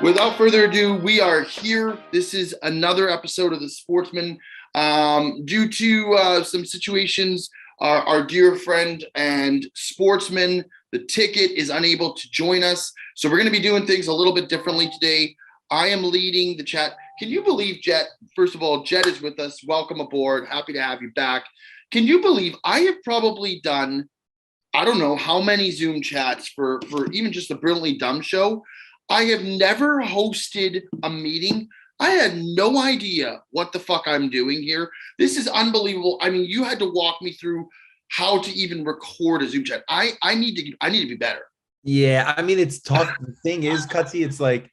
Without further ado, we are here. This is another episode of the Sportsmen. Due to some situations, our dear friend and sportsman, the ticket, is unable to join us. So we're going to be doing things a little bit differently today. I am leading the chat. Can you believe, Jet? First of all, Jet is with us. Welcome aboard. Happy to have you back. Can you believe I have probably done, I don't know how many Zoom chats for even just the Brilliantly Dumb show. I have never hosted a meeting. I had no idea what the fuck I'm doing here. This is unbelievable. I mean, you had to walk me through how to even record a Zoom chat. I need to be better. Yeah, I mean, it's tough. The thing is, Cutsy, it's like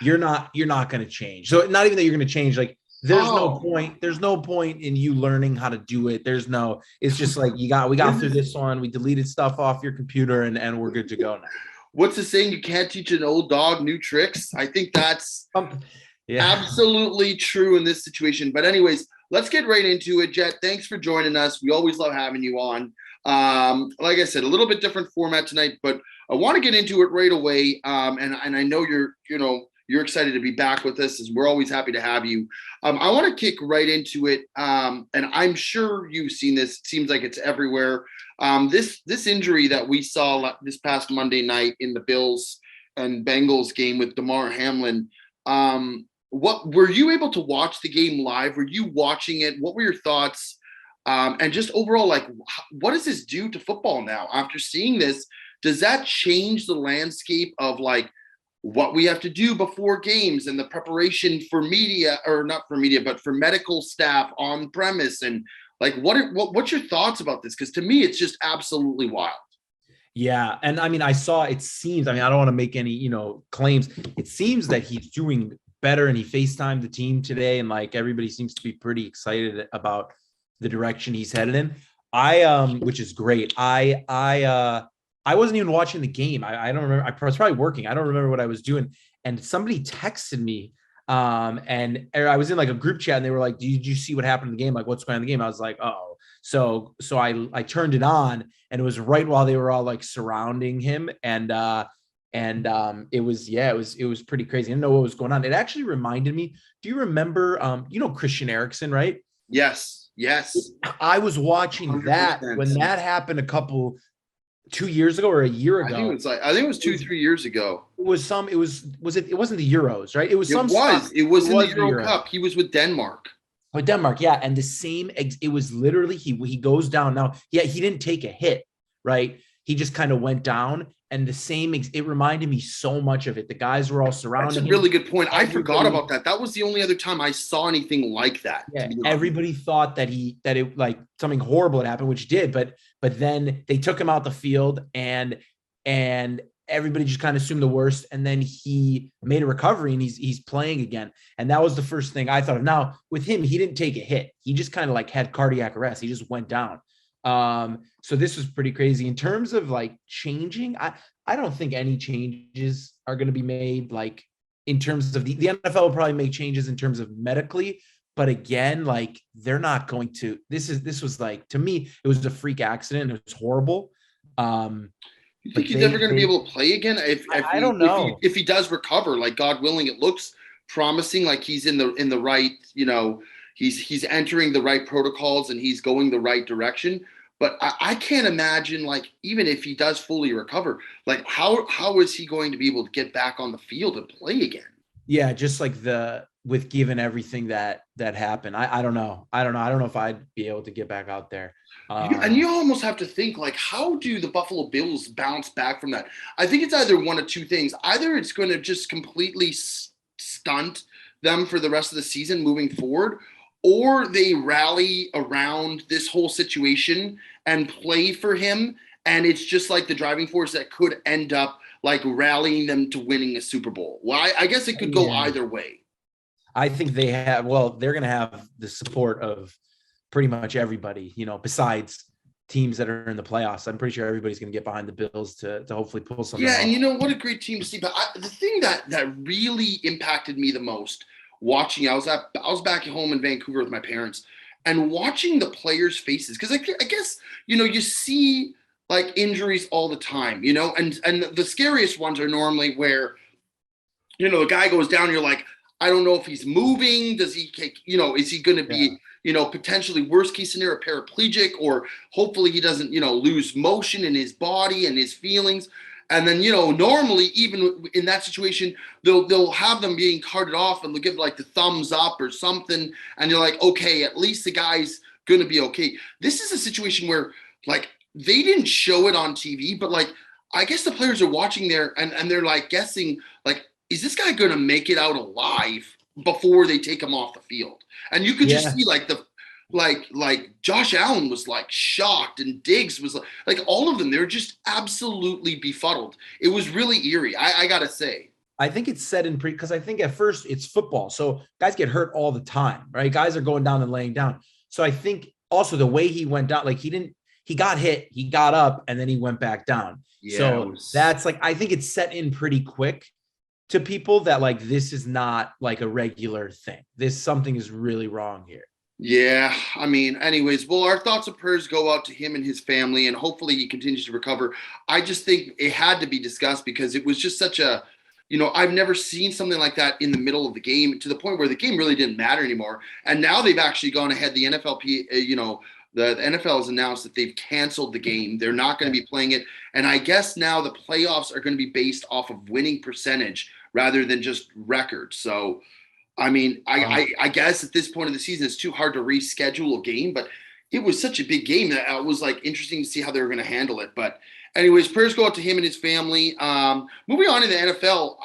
you're not going to change. So not even that you're going to change. Like there's no point. There's no point in you learning how to do it. It's just like we got through this one. We deleted stuff off your computer and we're good to go now. What's the saying? You can't teach an old dog new tricks. I think that's absolutely true in this situation. But anyways, let's get right into it. Jet, thanks for joining us. We always love having you on. Like I said, a little bit different format tonight, but I want to get into it right away. And I know you're excited to be back with us, as we're always happy to have you. I want to kick right into it. And I'm sure you've seen this. It seems like it's everywhere. This injury that we saw this past Monday night in the Bills and Bengals game with Damar Hamlin. What were you able to watch the game live? Were you watching it? What were your thoughts? And just overall, like, what does this do to football now? After seeing this, does that change the landscape of like what we have to do before games and the preparation for media, or not for media, but for medical staff on premise? And like, what's your thoughts about this? Because to me, it's just absolutely wild. Yeah. And I mean, it seems, I don't want to make any, claims. It seems that he's doing better, and he FaceTimed the team today. And like, everybody seems to be pretty excited about the direction he's headed in. Which is great. I wasn't even watching the game. I don't remember. I was probably working. I don't remember what I was doing. And somebody texted me. And I was in like a group chat, and they were like, did you see what happened in the game? Like, what's going on in the game? I was like, oh. So I turned it on, and it was right while they were all like surrounding him. And it was pretty crazy. I didn't know what was going on. It actually reminded me, do you remember, Christian Eriksen, right? Yes. I was watching 100%. That when that happened 2 years ago or a year ago. I think it was 2-3 years ago. It wasn't the Euros, right? It was in the Euro Cup. He was with Denmark. With Denmark, yeah. And the same, it was literally, he goes down. Now, yeah, he didn't take a hit, right? He just kind of went down, and the same, it reminded me so much of it. The guys were all surrounding him. That's a really good point. I forgot about that. That was the only other time I saw anything like that. Yeah, everybody thought that it like something horrible had happened, which did, but then they took him out the field, and everybody just kind of assumed the worst, and then he made a recovery, and he's playing again. And that was the first thing I thought of. Now, with him, he didn't take a hit. He just kind of like had cardiac arrest. He just went down. So this was pretty crazy. In terms of like changing, I don't think any changes are going to be made. Like in terms of the NFL will probably make changes in terms of medically, but again, like they're not going to. This was like, to me, it was a freak accident. It was horrible. You think he's ever going to be able to play again? I don't know. If he does recover, like God willing, it looks promising. Like he's in the right, he's entering the right protocols, and he's going the right direction. But I can't imagine, like, even if he does fully recover, like how is he going to be able to get back on the field and play again? Yeah, just like with given everything that happened, I don't know. I don't know if I'd be able to get back out there. And you almost have to think, like, how do the Buffalo Bills bounce back from that? I think it's either one of two things. Either it's going to just completely stunt them for the rest of the season moving forward, or they rally around this whole situation and play for him. And it's just like the driving force that could end up like rallying them to winning a Super Bowl. Well, I guess it could go either way. I think they're going to have the support of pretty much everybody, besides teams that are in the playoffs. I'm pretty sure everybody's going to get behind the Bills to hopefully pull something off. And what a great team to see. But the thing that really impacted me the most watching, I was back at home in Vancouver with my parents, and watching the players' faces, because I guess you see like injuries all the time, and the scariest ones are normally where the guy goes down, you're like, I don't know if he's moving. Does he, is he going to be, potentially worst case scenario paraplegic, or hopefully he doesn't, lose motion in his body and his feelings. And then, normally even in that situation, they'll have them being carted off and they'll give like the thumbs up or something. And you're like, okay, at least the guy's going to be okay. This is a situation where like they didn't show it on TV, but like, I guess the players are watching there and they're like guessing like, is this guy going to make it out alive before they take him off the field? And you could just see like like Josh Allen was like shocked, and Diggs was like all of them. They're just absolutely befuddled. It was really eerie. I gotta say. I think it's set in because I think at first it's football. So guys get hurt all the time, right? Guys are going down and laying down. So I think also the way he went down, like he got hit, he got up, and then he went back down. Yeah, so that's like, I think it's set in pretty quick to people that like, this is not like a regular thing. Something is really wrong here. Yeah, I mean, anyways, well, our thoughts and prayers go out to him and his family, and hopefully he continues to recover. I just think it had to be discussed because it was just such a, I've never seen something like that in the middle of the game, to the point where the game really didn't matter anymore. And now they've actually gone ahead. The NFLP, the NFL has announced that they've canceled the game. They're not going to be playing it. And I guess now the playoffs are going to be based off of winning percentage rather than just record. So, I mean, I guess at this point of the season, it's too hard to reschedule a game, but it was such a big game that it was like interesting to see how they were going to handle it. But anyways, prayers go out to him and his family. Moving on to the NFL,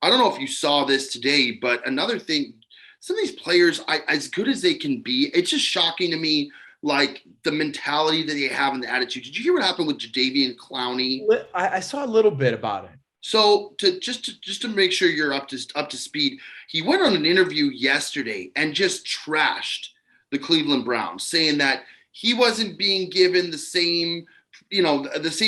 I don't know if you saw this today, but another thing, some of these players, as good as they can be, it's just shocking to me, like the mentality that they have and the attitude. Did you hear what happened with Jadeveon Clowney? I saw a little bit about it. So just to make sure you're up to speed, he went on an interview yesterday and just trashed the Cleveland Browns, saying that he wasn't being given the same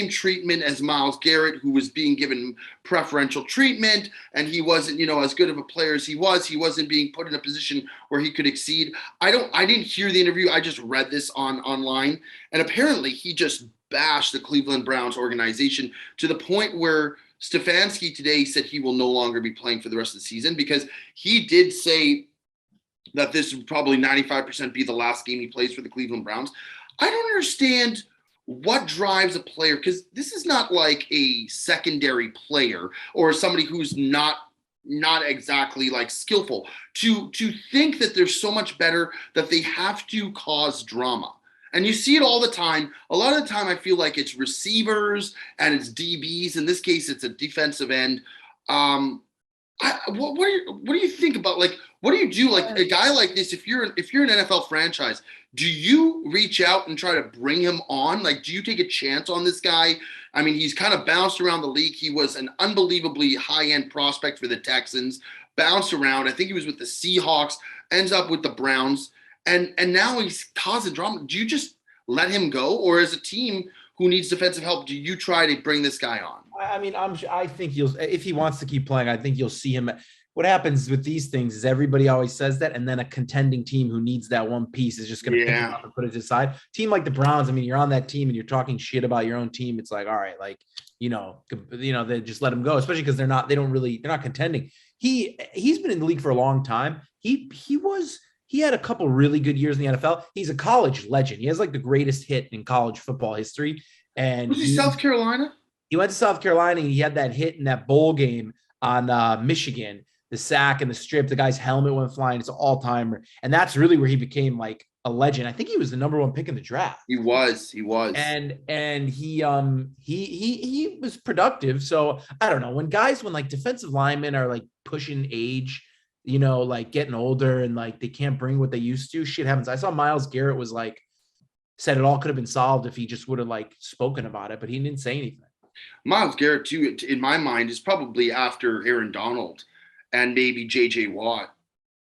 treatment as Myles Garrett, who was being given preferential treatment, and he wasn't, as good of a player as he was. He wasn't being put in a position where he could exceed. I didn't hear the interview. I just read this online, and apparently he just bashed the Cleveland Browns organization to the point where Stefanski today said he will no longer be playing for the rest of the season, because he did say that this would probably 95% be the last game he plays for the Cleveland Browns. I don't understand what drives a player, because this is not like a secondary player or somebody who's not exactly like skillful, to think that they're so much better that they have to cause drama. And you see it all the time. A lot of the time, I feel like it's receivers and it's DBs. In this case, it's a defensive end. What do you think about, like, what do you do, like a guy like this? If you're an NFL franchise, do you reach out and try to bring him on? Like, do you take a chance on this guy? I mean, he's kind of bounced around the league. He was an unbelievably high-end prospect for the Texans, bounced around. I think he was with the Seahawks, ends up with the Browns. And now he's causing drama. Do you just let him go? Or as a team who needs defensive help, do you try to bring this guy on? I mean, I think if he wants to keep playing, I think you'll see him. What happens with these things is everybody always says that, and then a contending team who needs that one piece is just going to pick him up and put it aside. Team like the Browns, I mean, you're on that team and you're talking shit about your own team. It's like, all right, like, they just let him go, especially because they're not contending. He's been in the league for a long time. He had a couple really good years in the NFL. He's a college legend. He has like the greatest hit in college football history. And was he South Carolina? He went to South Carolina, and he had that hit in that bowl game on Michigan, the sack and the strip. The guy's helmet went flying. It's an all-timer. And that's really where he became like a legend. I think he was the number one pick in the draft. He was. And he was productive. So I don't know, when like defensive linemen are like pushing age, like getting older and like they can't bring what they used to, shit happens. I saw Myles Garrett was like, said it all could have been solved if he just would have like spoken about it, but he didn't say anything. Myles Garrett, too, in my mind, is probably after Aaron Donald and maybe J.J. Watt,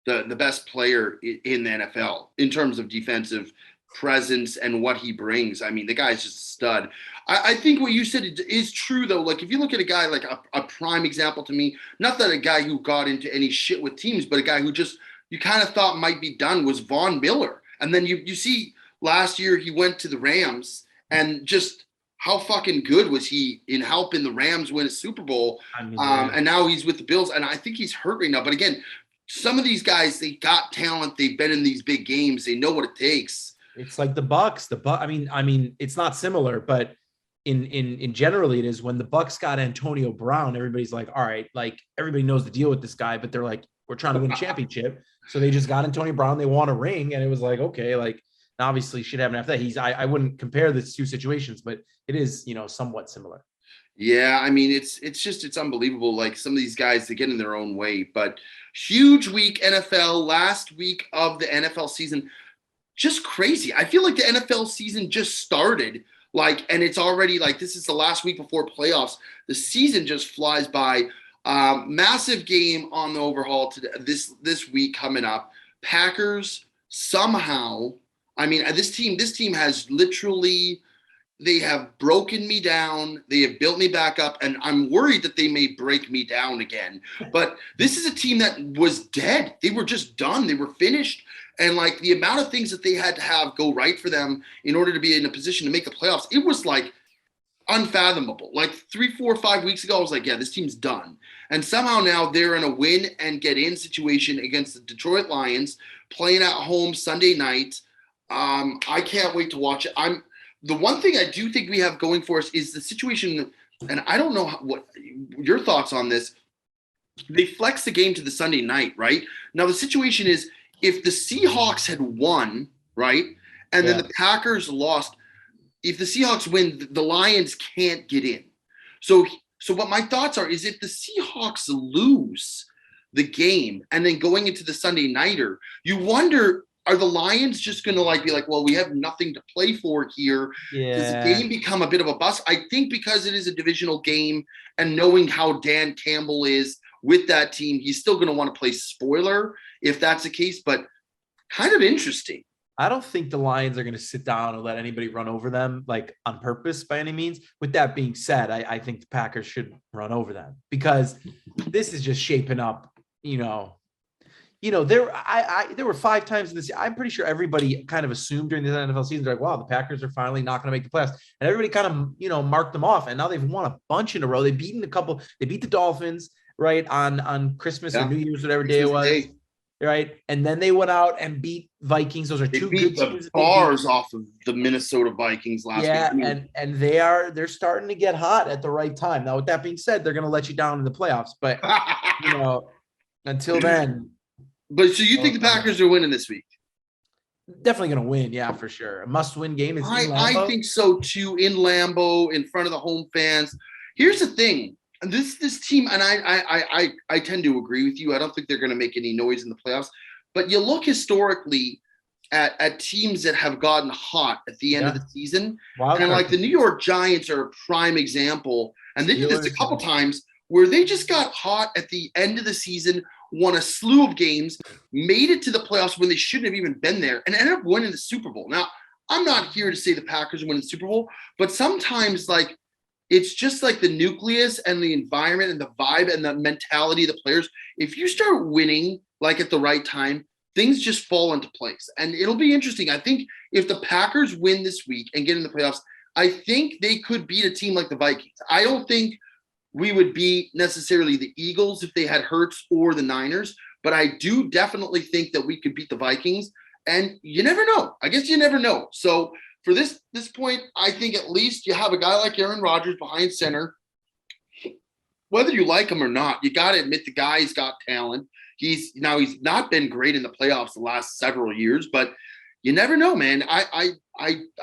the best player in the NFL in terms of defensive presence and what he brings. I mean, the guy's just a stud. I think what you said is true, though. Like, if you look at a guy like a prime example to me, not that a guy who got into any shit with teams, but a guy who just you kind of thought might be done, was Von Miller. And then you see last year he went to the Rams and just how fucking good was he in helping the Rams win a Super Bowl? I mean, And now he's with the Bills, and I think he's hurt right now. But again, some of these guys, they got talent. They've been in these big games. They know what it takes. it's like the Bucks. I mean, it's not similar, but in generally it is. When the Bucks got Antonio Brown, everybody's like, all right, like everybody knows the deal with this guy, but they're like, we're trying to win a championship. So they just got Antonio Brown. They won a ring, and it was like, okay, like obviously shit happened after that. I wouldn't compare the two situations, but it is, somewhat similar. Yeah, I mean, it's unbelievable. Like some of these guys, they get in their own way. But huge week NFL, last week of the NFL season, just crazy. I feel like the NFL season just started, and it's already like this is the last week before playoffs. The season just flies by. Massive game on the overhaul today, this week coming up. Packers somehow. I mean, this team has literally. They have broken me down. They have built me back up, and I'm worried that they may break me down again. But this is a team that was dead. They were just done. They were finished. And like the amount of things that they had to have go right for them in order to be in a position to make the playoffs, it was like unfathomable. Like 3, 4, 5 weeks ago, I was like, yeah, this team's done. And somehow now they're in a win and get in situation against the Detroit Lions, playing at home Sunday night. I can't wait to watch it. The one thing I do think we have going for us is the situation, and I don't know what your thoughts on this. They flex the game to the Sunday night, right? Now the situation is if the Seahawks had won, right, and then the Packers lost, if the Seahawks win, the Lions can't get in. So what my thoughts are is if the Seahawks lose the game and then going into the Sunday nighter, you wonder, are the Lions just going to be like, well, we have nothing to play for here? Yeah. Does the game become a bit of a bust? I think because it is a divisional game and knowing how Dan Campbell is with that team, he's still going to want to play spoiler if that's the case, but kind of interesting. I don't think the Lions are going to sit down and let anybody run over them like on purpose by any means. With that being said, I think the Packers should run over them because this is just shaping up, there were 5 times in this. I'm pretty sure everybody kind of assumed during the NFL season, they're like, wow, the Packers are finally not going to make the playoffs. And everybody kind of, marked them off. And now they've won a bunch in a row. They beat the Dolphins, right, on Christmas or New Year's, whatever day it was. Right. And then they went out and beat Vikings. Those are two good teams. Bars off of the Minnesota Vikings last week. Yeah, and they're starting to get hot at the right time. Now, with that being said, they're going to let you down in the playoffs. But, until then. But so you think the Packers are winning this week? Definitely going to win. Yeah, for sure. A must-win game is I think so, too, in Lambeau, in front of the home fans. Here's the thing. This team, and I tend to agree with you. I don't think they're going to make any noise in the playoffs. But you look historically at teams that have gotten hot at the end of the season. And like the New York Giants are a prime example. And they did this a couple times where they just got hot at the end of the season, won a slew of games, made it to the playoffs when they shouldn't have even been there, and ended up winning the Super Bowl. Now, I'm not here to say the Packers are winning the Super Bowl, but sometimes it's just like the nucleus and the environment and the vibe and the mentality of the players. If you start winning at the right time, things just fall into place. And it'll be interesting. I think if the Packers win this week and get in the playoffs, I think they could beat a team like the Vikings. I don't think we would beat necessarily the Eagles if they had Hurts or the Niners, but I do definitely think that we could beat the Vikings. And you never know. I guess you never know. So for this point, I think at least you have a guy like Aaron Rodgers behind center. Whether you like him or not, you got to admit the guy's got talent. He's not been great in the playoffs the last several years, but you never know, man. I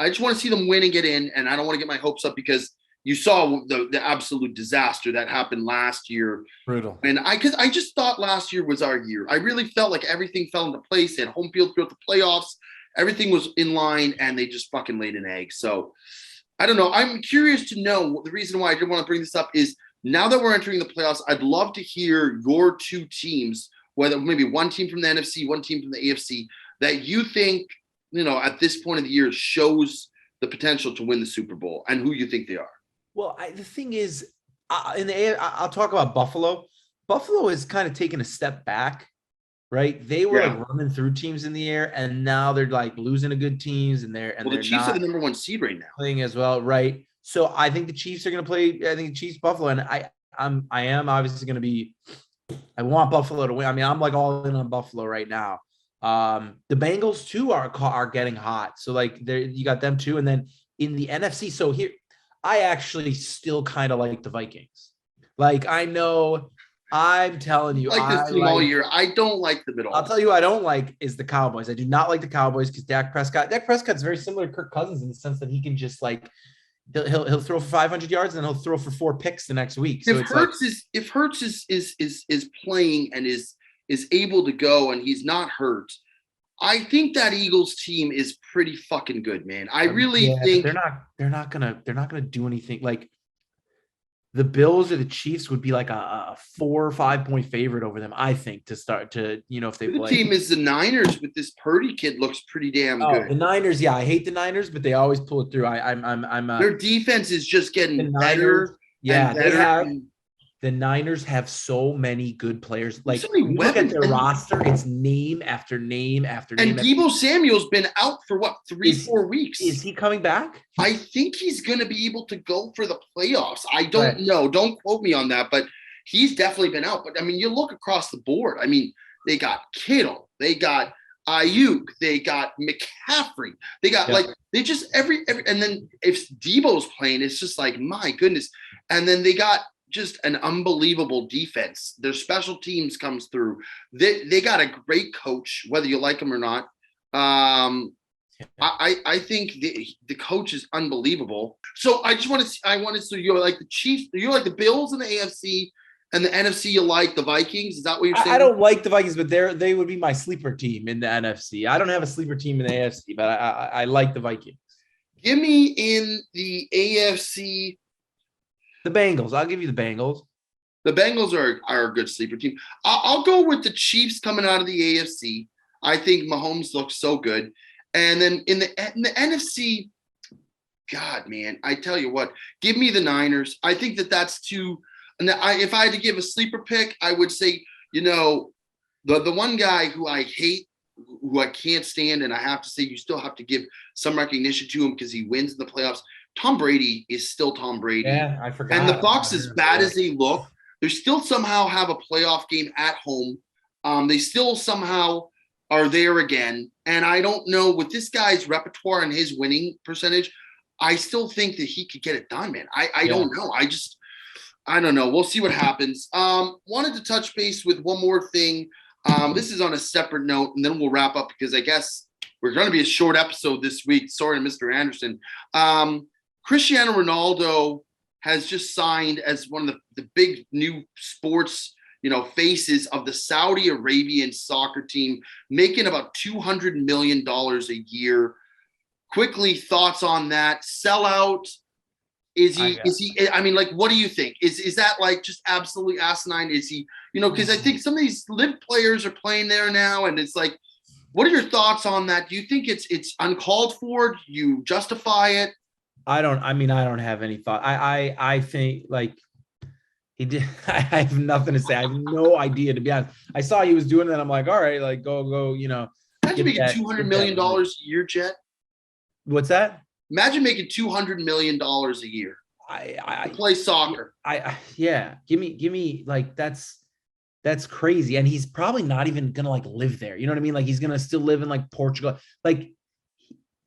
just want to see them win and get in, and I don't want to get my hopes up because you saw the absolute disaster that happened last year. Brutal. And I just thought last year was our year. I really felt like everything fell into place. They had home field throughout the playoffs. Everything was in line, and they just fucking laid an egg. So I don't know. I'm curious to know the reason why I did want to bring this up is now that we're entering the playoffs, I'd love to hear your two teams, whether maybe one team from the NFC, one team from the AFC, that you think, at this point of the year shows the potential to win the Super Bowl and who you think they are. Well, the thing is, I'll talk about Buffalo. Buffalo has kind of taken a step back, right? They were running through teams in the air, and now they're losing to good teams, and the Chiefs are the number 1 seed right now. Playing as well, right? So I think the Chiefs are going to play. I think the Chiefs Buffalo, and I am obviously going to be. I want Buffalo to win. I mean, I'm like all in on Buffalo right now. The Bengals too are getting hot. So like there, you got them too, and then in the NFC. So here, I actually still kind of like the Vikings. Like I know, I'm telling you, like this team all year. I don't like them at all. I'll tell you who I don't like is the Cowboys. I do not like the Cowboys because Dak Prescott's very similar to Kirk Cousins in the sense that he can just like he'll throw for 500 yards and then he'll throw for 4 picks the next week. So if Hurts is playing and is able to go and he's not hurt, I think that Eagles team is pretty fucking good, man. I really think they're not gonna do anything. Like the Bills or the Chiefs would be like a 4 or 5 point favorite over them, I think, to start to, if they play. The team is the Niners with this Purdy kid looks pretty damn good. The Niners, yeah, I hate the Niners, but they always pull it through. I'm their defense is just getting better. Yeah, the Niners have so many good players. Like so many look at their roster, it's name after name after name. And Deebo Samuel's been out for 3-4 weeks. Is he coming back? I think he's going to be able to go for the playoffs. I don't know. Don't quote me on that, but he's definitely been out. But I mean, you look across the board. I mean, they got Kittle, they got Ayuk, they got McCaffrey, they got they just every and then if Deebo's playing, it's just like my goodness. And then they got just an unbelievable defense. Their special teams comes through. They got a great coach, whether you like him or not. I think the coach is unbelievable. So so you like the Chiefs, you like the Bills in the AFC, and the NFC you like the Vikings. Is that what you're saying? I don't like the Vikings, but they would be my sleeper team in the NFC. I don't have a sleeper team in the AFC, but I like the Vikings. Give me in the AFC. The Bengals. I'll give you the Bengals. The Bengals are a good sleeper team. I'll go with the Chiefs coming out of the AFC. I think Mahomes looks so good. And then in the NFC, God, man, I tell you what, give me the Niners. I think that's too – if I had to give a sleeper pick, I would say, the one guy who I hate, who I can't stand, and I have to say you still have to give some recognition to him because he wins in the playoffs. Tom Brady is still Tom Brady. Yeah, I forgot. And the Bucs, as bad as they look, they still somehow have a playoff game at home. They still somehow are there again. And I don't know, with this guy's repertoire and his winning percentage, I still think that he could get it done, man. I don't know. I don't know. We'll see what happens. Wanted to touch base with one more thing. This is on a separate note, and then we'll wrap up because I guess we're going to be a short episode this week. Sorry, Mr. Anderson. Cristiano Ronaldo has just signed as one of the big new sports, faces of the Saudi Arabian soccer team, making about $200 million a year. Quickly, thoughts on that? Sellout? Is he, I mean, like, what do you think? Is that like just absolutely asinine? Is he, because I think some of these live players are playing there now, and it's like, what are your thoughts on that? Do you think it's uncalled for? Do you justify it? I don't have any thought. I think like he did. I have nothing to say. I have no idea, to be honest. I saw he was doing that. I'm like, all right, like go. Imagine making $200 million a year, Jet. What's that? Imagine making $200 million a year. I play soccer. Give me like that's crazy. And he's probably not even gonna like live there. You know what I mean? Like he's gonna still live in like Portugal. Like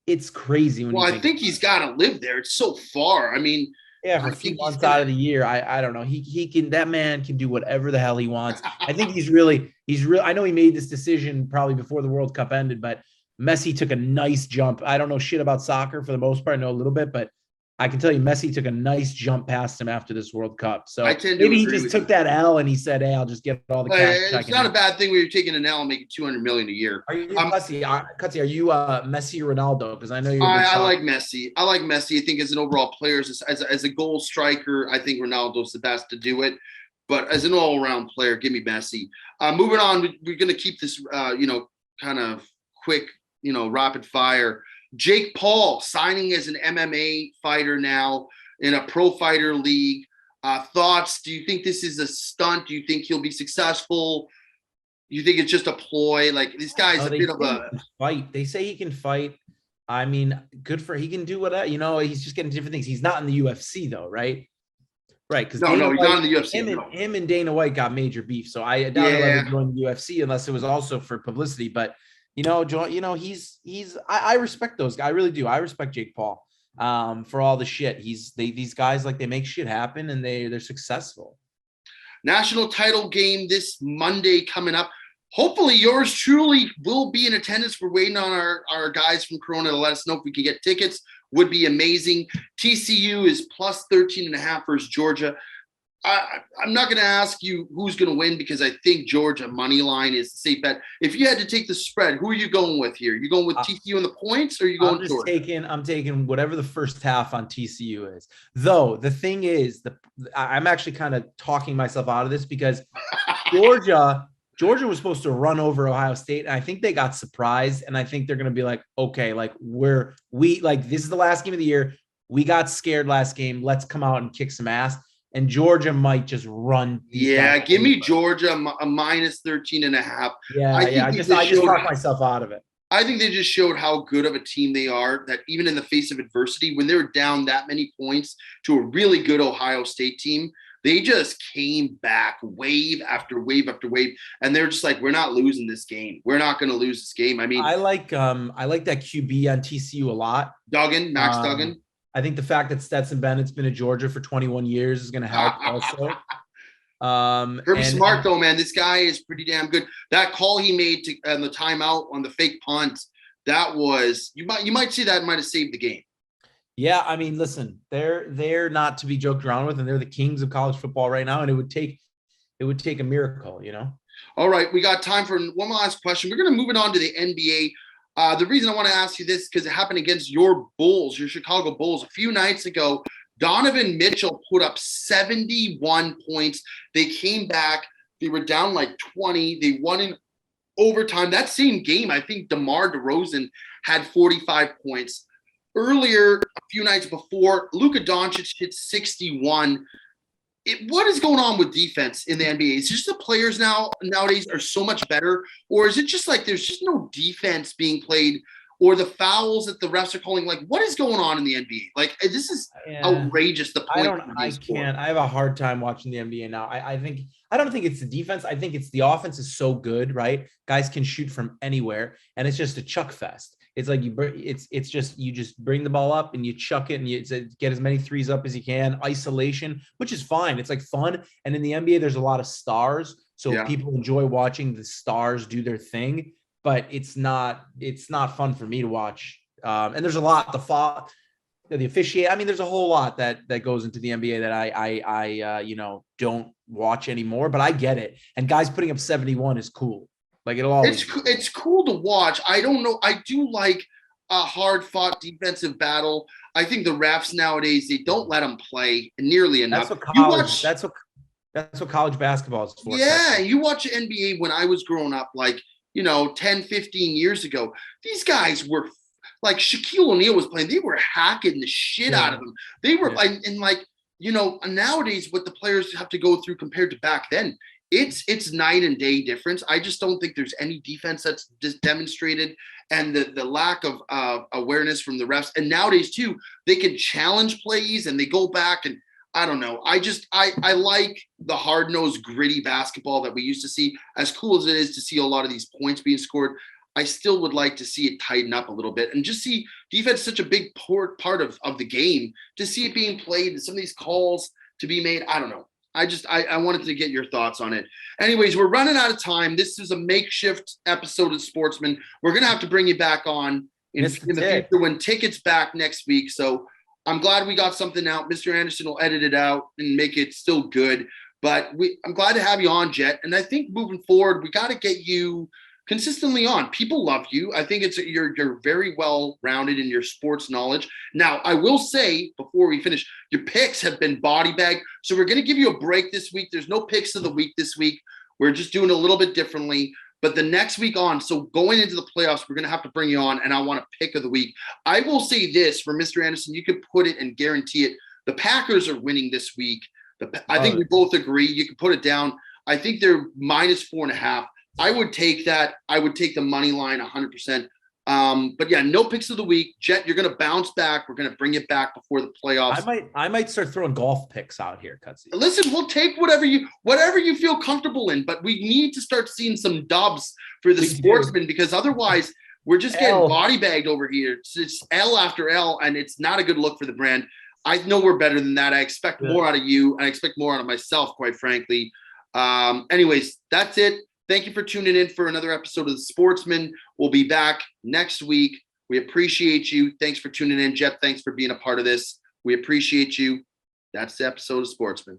it's crazy. I think he's got to live there. It's so far. I mean, for a few months out of the year, I don't know. He can. That man can do whatever the hell he wants. I think he's really. I know he made this decision probably before the World Cup ended, but Messi took a nice jump. I don't know shit about soccer for the most part. I know a little bit, but I can tell you Messi took a nice jump past him after this World Cup. So maybe he just took that L and he said, hey, I'll just get all the cash. It's not a bad thing when you're taking an L and making $200 million a year. Are you Cutsy, are you Messi or Ronaldo? Because I know you're I like Messi. I think as an overall player, as a goal striker, I think Ronaldo's the best to do it. But as an all-around player, give me Messi. Moving on, we're going to keep this, kind of quick, rapid fire. Jake Paul signing as an MMA fighter now in a pro fighter league. Thoughts? Do you think this is a stunt? Do you think he'll be successful? Do you think it's just a ploy? Like this guy's a bit of a fight. They say he can fight. I mean, good for he can do whatever. He's just getting different things. He's not in the UFC though, right? Right, because No, he's not in the UFC. Him and Dana White got major beef. So I doubt he'll ever join the UFC unless it was also for publicity. But I respect those guys. I really do. I respect Jake Paul for all the shit. These guys, like, they make shit happen and they're successful. National title game this Monday coming up. Hopefully yours truly will be in attendance. We're waiting on our guys from Corona to let us know if we can get tickets. Would be amazing. TCU is plus 13.5 versus Georgia. I'm not going to ask you who's going to win because I think Georgia money line is the safe bet. If you had to take the spread, who are you going with here? You going with TCU in the points, or are you going with Georgia? I'm taking whatever the first half on TCU is. Though the thing is, I'm actually kind of talking myself out of this because Georgia was supposed to run over Ohio State, and I think they got surprised, and I think they're going to be like, okay, like this is the last game of the year. We got scared last game. Let's come out and kick some ass. And Georgia might just run. Yeah, give me Georgia a minus 13.5. Yeah, I just talked myself out of it. I think they just showed how good of a team they are, that even in the face of adversity, when they were down that many points to a really good Ohio State team, they just came back wave after wave after wave. And they're just like, we're not losing this game. We're not going to lose this game. I mean, I like that QB on TCU a lot. Max Duggan. I think the fact that Stetson Bennett's been at Georgia for 21 years is going to help also. Kirby Smart, though, man, this guy is pretty damn good. That call he made on the timeout on the fake punt, that was you might see that might have saved the game. Yeah, I mean, listen, they're not to be joked around with, and they're the kings of college football right now, and it would take a miracle, All right, we got time for one last question. We're going to move it on to the NBA. The reason I want to ask you this is because it happened against your Bulls, your Chicago Bulls. A few nights ago, Donovan Mitchell put up 71 points. They came back. They were down like 20. They won in overtime. That same game, I think DeMar DeRozan had 45 points. Earlier, a few nights before, Luka Doncic hit 61. What is going on with defense in the NBA? Is it just the players nowadays are so much better, or is it just like there's just no defense being played, or the fouls that the refs are calling? Like, what is going on in the NBA? Like, this is outrageous. I have a hard time watching the NBA now. I don't think it's the defense. I think it's the offense is so good, right? Guys can shoot from anywhere, and it's just a chuck fest. It's like you just bring the ball up and you chuck it and you get as many threes up as you can. Isolation, which is fine. It's like fun. And in the NBA, there's a lot of stars, so people enjoy watching the stars do their thing. But it's not fun for me to watch. And there's a lot the officiate. I mean, there's a whole lot that goes into the NBA that I don't watch anymore. But I get it. And guys putting up 71 is cool. Like, it'll always it's cool to watch. I don't know. I do like a hard-fought defensive battle. I think the refs nowadays, they don't let them play nearly enough. That's what college basketball is for. Yeah, you watch NBA when I was growing up, like, 10, 15 years ago. These guys were like Shaquille O'Neal was playing. They were hacking the shit out of them. They were nowadays what the players have to go through compared to back then. It's night and day difference. I just don't think there's any defense that's just demonstrated, and the lack of awareness from the refs. And nowadays too, they can challenge plays and they go back, and I don't know. I like the hard-nosed, gritty basketball that we used to see. As cool as it is to see a lot of these points being scored, I still would like to see it tighten up a little bit and just see defense such a big part of the game, to see it being played and some of these calls to be made. I don't know. I wanted to get your thoughts on it. Anyways, we're running out of time. This is a makeshift episode of Sportsmen. We're going to have to bring you back on in the future when tickets back next week. So I'm glad we got something out. Mr. Anderson will edit it out and make it still good. But I'm glad to have you on, Jet. And I think moving forward, we got to get you consistently on. People love you. I think you're very well rounded in your sports knowledge. Now, I will say before we finish, your picks have been body bag. So we're going to give you a break this week. There's no picks of the week this week. We're just doing a little bit differently. But the next week on, so going into the playoffs, we're going to have to bring you on, and I want a pick of the week. I will say this for Mr. Anderson, you could put it and guarantee it. The Packers are winning this week. I think we both agree. You can put it down. I think they're minus 4.5. I would take that. I would take the money line 100%. But yeah, no picks of the week. Jet, you're going to bounce back. We're going to bring it back before the playoffs. I might start throwing golf picks out here, Cutsy. Listen, we'll take whatever you feel comfortable in, but we need to start seeing some dubs for the Sportsmen, because otherwise we're just getting body bagged over here. It's L after L, and it's not a good look for the brand. I know we're better than that. I expect more out of you, and I expect more out of myself, quite frankly. Anyways, that's it. Thank you for tuning in for another episode of The Sportsman. We'll be back next week. We appreciate you. Thanks for tuning in, Jeff. Thanks for being a part of this. We appreciate you. That's the episode of Sportsman.